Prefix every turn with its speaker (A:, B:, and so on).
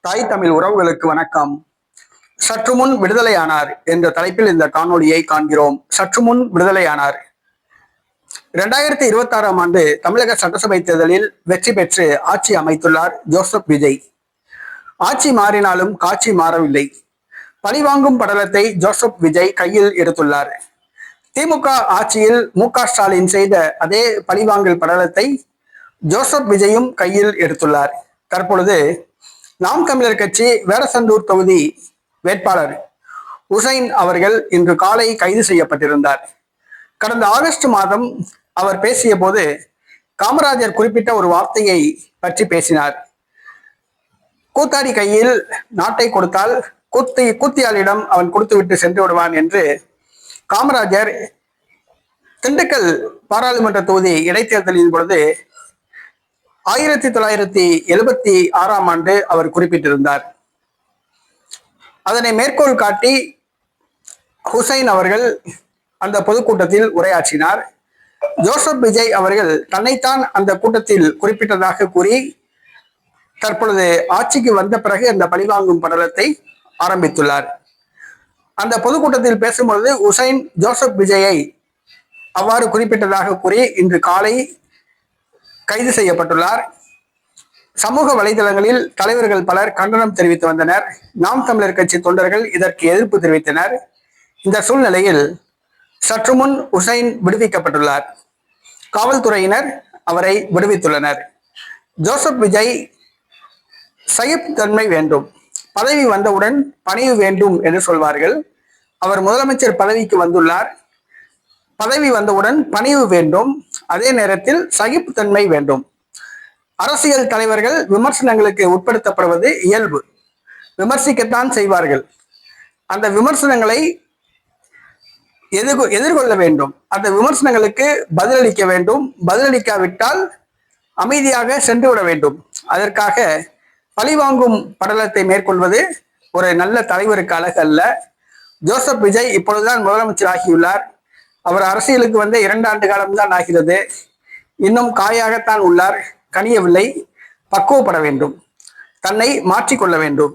A: தாய் தமிழ் உறவுகளுக்கு வணக்கம். சற்று முன் விடுதலையானார் என்ற தலைப்பில் இந்த காணொளியை காண்கிறோம். சற்று முன் விடுதலையானார். 2026ஆம் ஆண்டு தமிழக சட்டசபை தேர்தலில் வெற்றி பெற்று ஆட்சி அமைத்துள்ளார் ஜோசப் விஜய். ஆட்சி மாறினாலும் காட்சி மாறவில்லை. பழிவாங்கும் படலத்தை ஜோசப் விஜய் கையில் எடுத்துள்ளார். திமுக ஆட்சியில் மு.க.ஸ்டாலின் செய்த அதே பழிவாங்கல் படலத்தை ஜோசப் விஜயும் கையில் எடுத்துள்ளார். தற்பொழுது நாம் தமிழர் கட்சி வேடசந்தூர் தொகுதி வேட்பாளர் உசைன் அவர்கள் இன்று காலை கைது செய்யப்பட்டிருந்தார். கடந்த ஆகஸ்ட் மாதம் அவர் பேசிய போது காமராஜர் குறிப்பிட்ட ஒரு வார்த்தையை பற்றி பேசினார். கூத்தாடி கையில் நாட்டை கொடுத்தால் கூத்தியாளிடம் அவன் கொடுத்துவிட்டு சென்று விடுவான் என்று காமராஜர் திண்டுக்கல் பாராளுமன்ற தொகுதி இடைத்தேர்தலின் பொழுது 1976ஆம் ஆண்டு அவர் குறிப்பிட்டிருந்தார். அதனை மேற்கோள் காட்டி ஹுசைன் அவர்கள் அந்த பொதுக்கூட்டத்தில் உரையாற்றினார். ஜோசப் விஜய் அவர்கள் தன்னைத்தான் அந்த கூட்டத்தில் குறிப்பிட்டதாக கூறி தற்பொழுது ஆட்சிக்கு வந்த பிறகு அந்த பழிவாங்கும் படலத்தை ஆரம்பித்துள்ளார். அந்த பொதுக்கூட்டத்தில் பேசும்பொழுது உசைன் ஜோசப் விஜயை அவ்வாறு குறிப்பிட்டதாக கூறி இன்று காலை கைது செய்யப்பட்டுள்ளார். சமூக வலைதளங்களில் தலைவர்கள் பலர் கண்டனம் தெரிவித்து வந்தனர். நாம் தமிழர் கட்சி தொண்டர்கள் இதற்கு எதிர்ப்பு தெரிவித்தனர். இந்த சூழ்நிலையில் சற்று முன் உசைன் விடுவிக்கப்பட்டுள்ளார். காவல்துறையினர் அவரை விடுவித்துள்ளனர். ஜோசப் விஜய் சகிப்புத்தன்மை வேண்டும், பதவி வந்தவுடன் பணிவு வேண்டும் என்று சொல்வார்கள். அவர் முதலமைச்சர் பதவிக்கு வந்துள்ளார். பதவி வந்தவுடன் பணிவு வேண்டும், அதே நேரத்தில் சகிப்புத்தன்மை வேண்டும். அரசியல் தலைவர்கள் விமர்சனங்களுக்கு உட்படுத்தப்படுவது இயல்பு. விமர்சிக்கத்தான் செய்வார்கள். அந்த விமர்சனங்களை எதிர்கொள்ள வேண்டும். அந்த விமர்சனங்களுக்கு பதிலளிக்க வேண்டும். பதிலளிக்காவிட்டால் அமைதியாக சென்று விட வேண்டும். அதற்காக பழிவாங்கும் படலத்தை மேற்கொள்வது ஒரு நல்ல தலைவருக்கு அழகு அல்ல. ஜோசப் விஜய் இப்பொழுதுதான் முதலமைச்சர் ஆகியுள்ளார். அவர் அரசியலுக்கு வந்து 2 ஆண்டு காலம்தான் ஆகிறது. இன்னும் காயாகத்தான் உள்ளார், கனியவில்லை. பக்குவப்பட வேண்டும், தன்னை மாற்றிக்கொள்ள வேண்டும்.